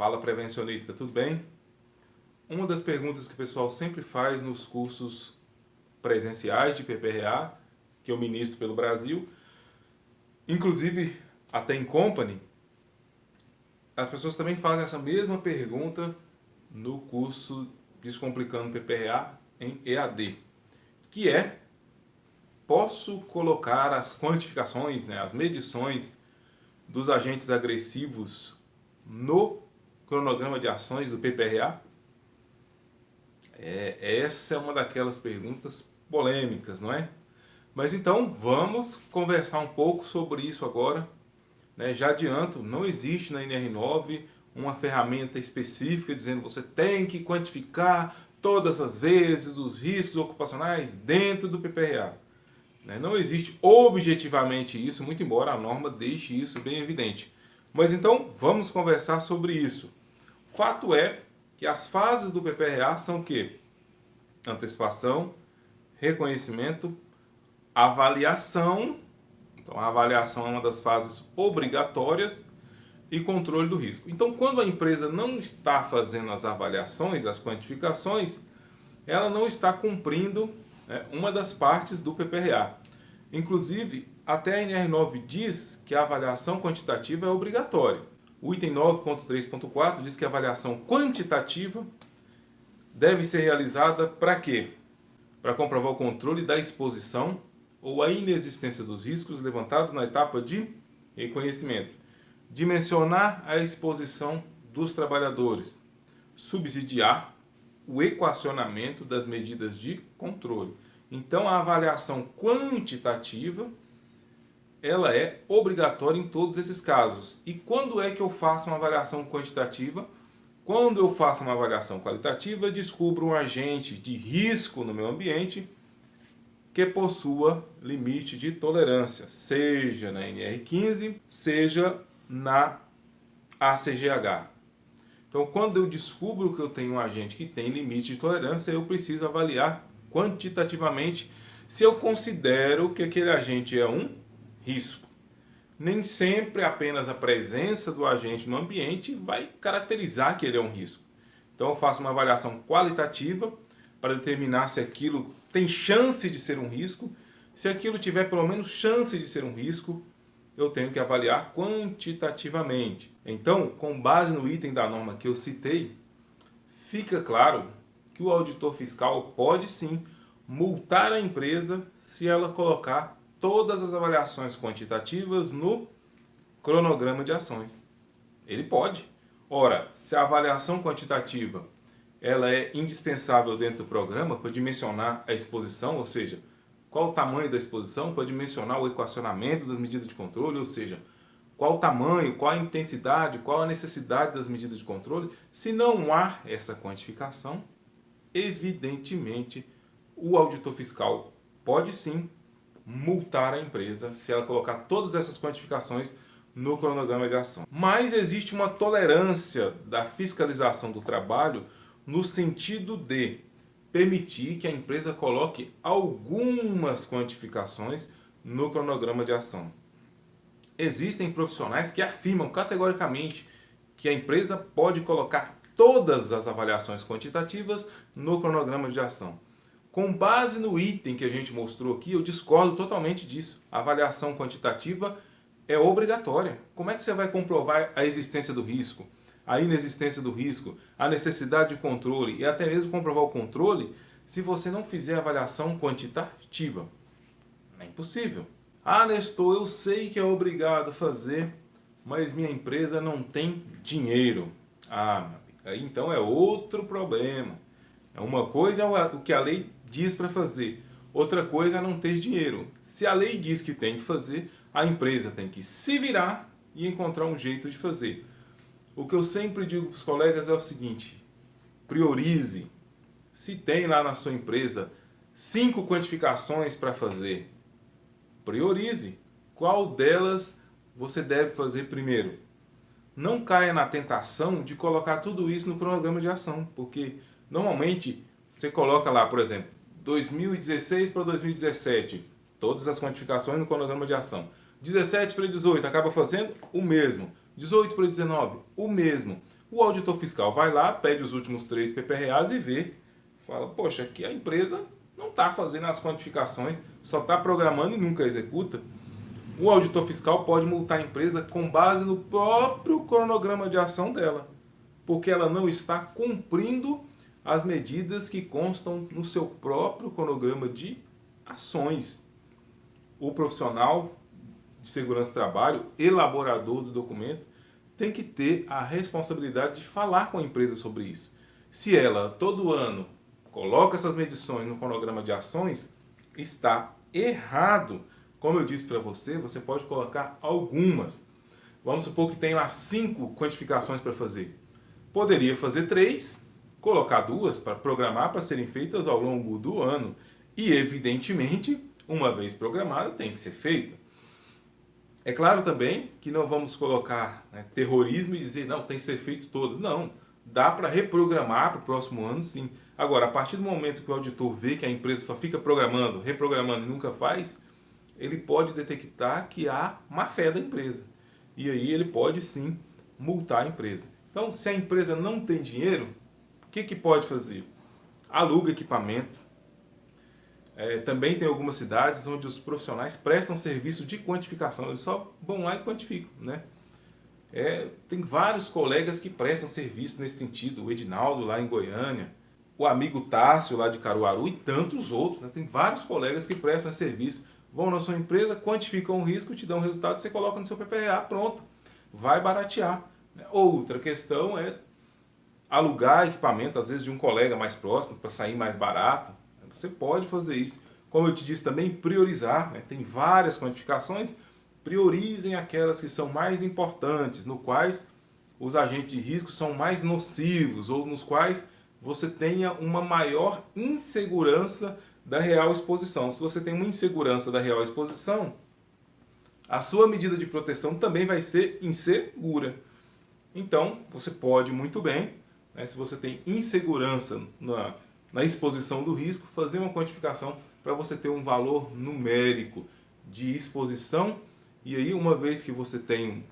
Fala, prevencionista, tudo bem? Uma das perguntas que o pessoal sempre faz nos cursos presenciais de PPRA, que eu ministro pelo Brasil, inclusive até em company, as pessoas também fazem essa mesma pergunta no curso Descomplicando PPRA em EAD, que é: posso colocar as quantificações, as medições dos agentes agressivos no cronograma de ações do PPRA? Essa é uma daquelas perguntas polêmicas, não é? Mas então vamos conversar um pouco sobre isso agora. Já adianto, não existe na NR9 uma ferramenta específica dizendo que você tem que quantificar todas as vezes os riscos ocupacionais dentro do PPRA. Não existe objetivamente isso, muito embora a norma deixe isso bem evidente. Mas então vamos conversar sobre isso. Fato é que as fases do PPRA são o quê? Antecipação, reconhecimento, avaliação. Então a avaliação é uma das fases obrigatórias e controle do risco. Então quando a empresa não está fazendo as avaliações, as quantificações, ela não está cumprindo uma das partes do PPRA. Inclusive, até a NR9 diz que a avaliação quantitativa é obrigatória. O item 9.3.4 diz que a avaliação quantitativa deve ser realizada para quê? Para comprovar o controle da exposição ou a inexistência dos riscos levantados na etapa de reconhecimento. Dimensionar a exposição dos trabalhadores. Subsidiar o equacionamento das medidas de controle. Então, a avaliação quantitativa ela é obrigatória em todos esses casos. E quando é que eu faço uma avaliação quantitativa? Quando eu faço uma avaliação qualitativa, descubro um agente de risco no meu ambiente que possua limite de tolerância, seja na NR15, seja na ACGH. Então, quando eu descubro que eu tenho um agente que tem limite de tolerância, eu preciso avaliar quantitativamente se eu considero que aquele agente é um risco. Nem sempre apenas a presença do agente no ambiente vai caracterizar que ele é um risco. Então eu faço uma avaliação qualitativa para determinar se aquilo tem chance de ser um risco. Se aquilo tiver pelo menos chance de ser um risco, eu tenho que avaliar quantitativamente. Então, com base no item da norma que eu citei, fica claro que o auditor fiscal pode sim multar a empresa se ela colocar todas as avaliações quantitativas no cronograma de ações. Ele pode. Ora, se a avaliação quantitativa ela é indispensável dentro do programa para dimensionar a exposição, ou seja, qual o tamanho da exposição, para dimensionar o equacionamento das medidas de controle, ou seja, qual o tamanho, qual a intensidade, qual a necessidade das medidas de controle. Se não há essa quantificação, evidentemente o auditor fiscal pode sim multar a empresa se ela colocar todas essas quantificações no cronograma de ação. Mas existe uma tolerância da fiscalização do trabalho no sentido de permitir que a empresa coloque algumas quantificações no cronograma de ação. Existem profissionais que afirmam categoricamente que a empresa pode colocar todas as avaliações quantitativas no cronograma de ação. Com base no item que a gente mostrou aqui, eu discordo totalmente disso. A avaliação quantitativa é obrigatória. Como é que você vai comprovar a existência do risco, a inexistência do risco, a necessidade de controle e até mesmo comprovar o controle se você não fizer avaliação quantitativa? É impossível. Ah, Nestor, eu sei que é obrigado a fazer, mas minha empresa não tem dinheiro. Aí então é outro problema. Uma coisa é o que a lei diz para fazer, outra coisa é não ter dinheiro. Se a lei diz que tem que fazer, a empresa tem que se virar e encontrar um jeito de fazer. O que eu sempre digo para os colegas é o seguinte: priorize. Se tem lá na sua empresa 5 quantificações para fazer, priorize. Qual delas você deve fazer primeiro? Não caia na tentação de colocar tudo isso no cronograma de ação, porque normalmente você coloca lá, por exemplo, 2016 para 2017, todas as quantificações no cronograma de ação. 17 para 18, acaba fazendo o mesmo. 18 para 19, o mesmo. O auditor fiscal vai lá, pede os últimos 3 PPRAs e vê, fala, poxa, aqui a empresa não está fazendo as quantificações, só está programando e nunca executa. O auditor fiscal pode multar a empresa com base no próprio cronograma de ação dela, porque ela não está cumprindo as medidas que constam no seu próprio cronograma de ações. O profissional de segurança do trabalho, elaborador do documento, tem que ter a responsabilidade de falar com a empresa sobre isso. Se ela, todo ano, coloca essas medições no cronograma de ações, está errado. Como eu disse para você, você pode colocar algumas. Vamos supor que tem lá 5 quantificações para fazer. Poderia fazer 3, colocar 2 para programar para serem feitas ao longo do ano. E, evidentemente, uma vez programada, tem que ser feita. É claro também que não vamos colocar terrorismo e dizer, não, tem que ser feito todas. Não, dá para reprogramar para o próximo ano, sim. Agora, a partir do momento que o auditor vê que a empresa só fica programando, reprogramando e nunca faz, ele pode detectar que há má fé da empresa. E aí ele pode, sim, multar a empresa. Então, se a empresa não tem dinheiro, o que pode fazer? Aluga equipamento. Também tem algumas cidades onde os profissionais prestam serviço de quantificação. Eles só vão lá e quantificam, né? Tem vários colegas que prestam serviço nesse sentido. O Edinaldo lá em Goiânia, o amigo Tássio lá de Caruaru e tantos outros, né? Tem vários colegas que prestam serviço. Vão na sua empresa, quantificam o risco, te dão o resultado, você coloca no seu PPRA, pronto. Vai baratear. Outra questão é alugar equipamento, às vezes de um colega mais próximo, para sair mais barato. Você pode fazer isso. Como eu te disse também, priorizar. Tem várias quantificações. Priorizem aquelas que são mais importantes, no quais os agentes de risco são mais nocivos ou nos quais você tenha uma maior insegurança da real exposição. Se você tem uma insegurança da real exposição, a sua medida de proteção também vai ser insegura. Então, você pode muito bem, se você tem insegurança na exposição do risco, fazer uma quantificação para você ter um valor numérico de exposição. E aí, uma vez que você tem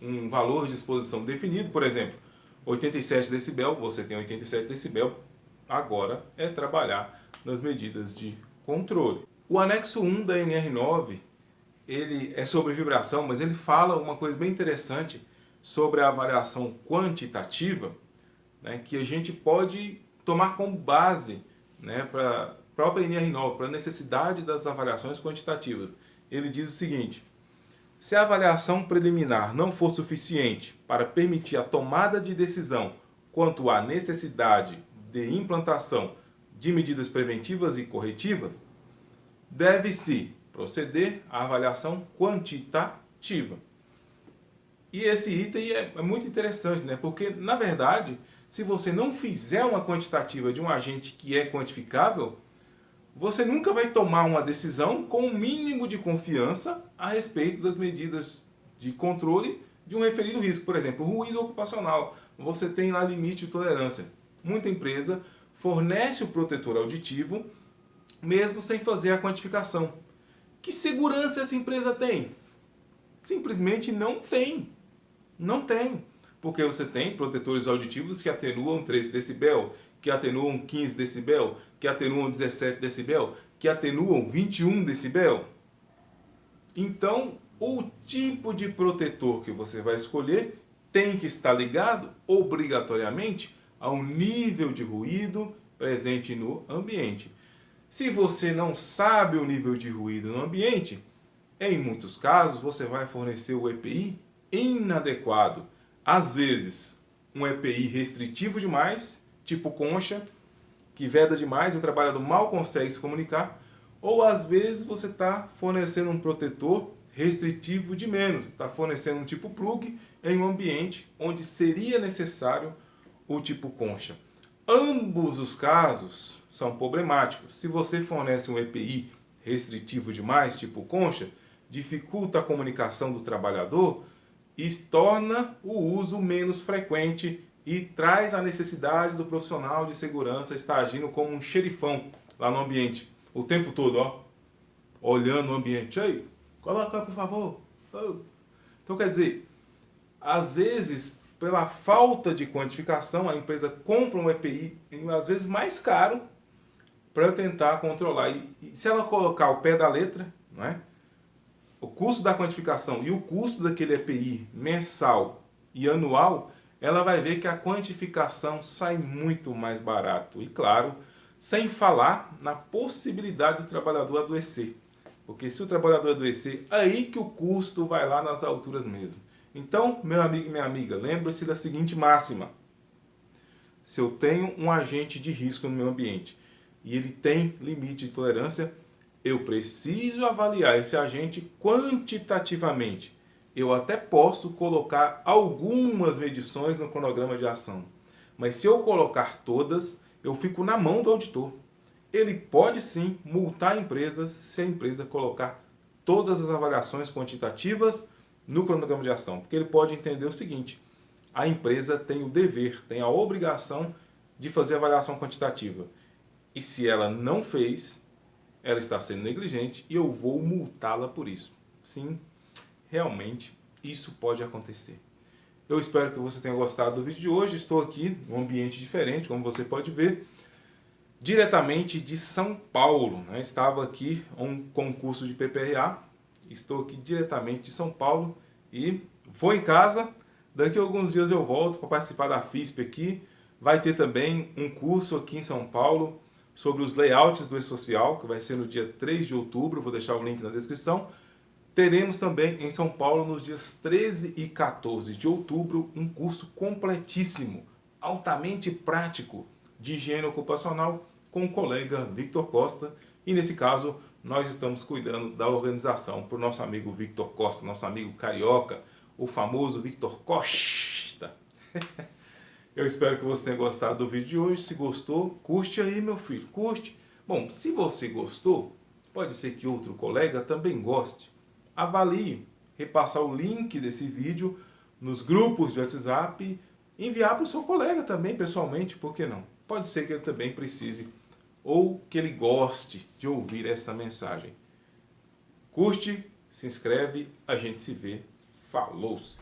um valor de exposição definido, por exemplo, 87 decibel, você tem 87 decibel, agora é trabalhar nas medidas de controle. O anexo 1 da NR9, ele é sobre vibração, mas ele fala uma coisa bem interessante sobre a avaliação quantitativa, que a gente pode tomar como base para a própria NR9, para a necessidade das avaliações quantitativas. Ele diz o seguinte: se a avaliação preliminar não for suficiente para permitir a tomada de decisão quanto à necessidade de implantação de medidas preventivas e corretivas, deve-se proceder à avaliação quantitativa. E esse item é muito interessante, porque, na verdade, se você não fizer uma quantitativa de um agente que é quantificável, você nunca vai tomar uma decisão com o mínimo de confiança a respeito das medidas de controle de um referido risco. Por exemplo, ruído ocupacional. Você tem lá limite de tolerância. Muita empresa fornece o protetor auditivo mesmo sem fazer a quantificação. Que segurança essa empresa tem? Simplesmente não tem. Não tem. Porque você tem protetores auditivos que atenuam 13 decibel, que atenuam 15 decibel, que atenuam 17 decibel, que atenuam 21 decibel. Então, o tipo de protetor que você vai escolher tem que estar ligado, obrigatoriamente, ao nível de ruído presente no ambiente. Se você não sabe o nível de ruído no ambiente, em muitos casos você vai fornecer o EPI inadequado. Às vezes, um EPI restritivo demais, tipo concha, que veda demais e o trabalhador mal consegue se comunicar. Ou às vezes você está fornecendo um protetor restritivo de menos, está fornecendo um tipo plug em um ambiente onde seria necessário o tipo concha. Ambos os casos são problemáticos. Se você fornece um EPI restritivo demais, tipo concha, dificulta a comunicação do trabalhador e torna o uso menos frequente e traz a necessidade do profissional de segurança estar agindo como um xerifão lá no ambiente, o tempo todo, olhando o ambiente. Ei, coloca por favor. Então, quer dizer, às vezes pela falta de quantificação, a empresa compra um EPI, às vezes mais caro, para tentar controlar. E se ela colocar o pé da letra, não é? O custo da quantificação e o custo daquele EPI mensal e anual, ela vai ver que a quantificação sai muito mais barato. E claro, sem falar na possibilidade do trabalhador adoecer. Porque se o trabalhador adoecer, aí que o custo vai lá nas alturas mesmo. Então, meu amigo e minha amiga, lembre-se da seguinte máxima. Se eu tenho um agente de risco no meu ambiente e ele tem limite de tolerância, eu preciso avaliar esse agente quantitativamente. Eu até posso colocar algumas medições no cronograma de ação, mas se eu colocar todas, eu fico na mão do auditor. Ele pode sim multar a empresa se a empresa colocar todas as avaliações quantitativas no cronograma de ação, porque ele pode entender o seguinte: a empresa tem o dever, tem a obrigação de fazer avaliação quantitativa. E se ela não fez, ela está sendo negligente e eu vou multá-la por isso. Sim, realmente isso pode acontecer. Eu espero que você tenha gostado do vídeo de hoje. Estou aqui num ambiente diferente, como você pode ver, diretamente de São Paulo, né? Estava aqui um concurso de PPRA, estou aqui diretamente de São Paulo e vou em casa. Daqui a alguns dias eu volto para participar da FISP aqui. Vai ter também um curso aqui em São Paulo sobre os layouts do E-Social, que vai ser no dia 3 de outubro, vou deixar o link na descrição. Teremos também em São Paulo, nos dias 13 e 14 de outubro, um curso completíssimo, altamente prático, de higiene ocupacional com o colega Victor Costa. E nesse caso, nós estamos cuidando da organização para o nosso amigo Victor Costa, nosso amigo carioca, o famoso Victor Costa. Eu espero que você tenha gostado do vídeo de hoje. Se gostou, curte aí, meu filho, curte. Bom, se você gostou, pode ser que outro colega também goste. Avalie, repassar o link desse vídeo nos grupos de WhatsApp, enviar para o seu colega também pessoalmente, por que não? Pode ser que ele também precise ou que ele goste de ouvir essa mensagem. Curte, se inscreve, a gente se vê. Falou-se!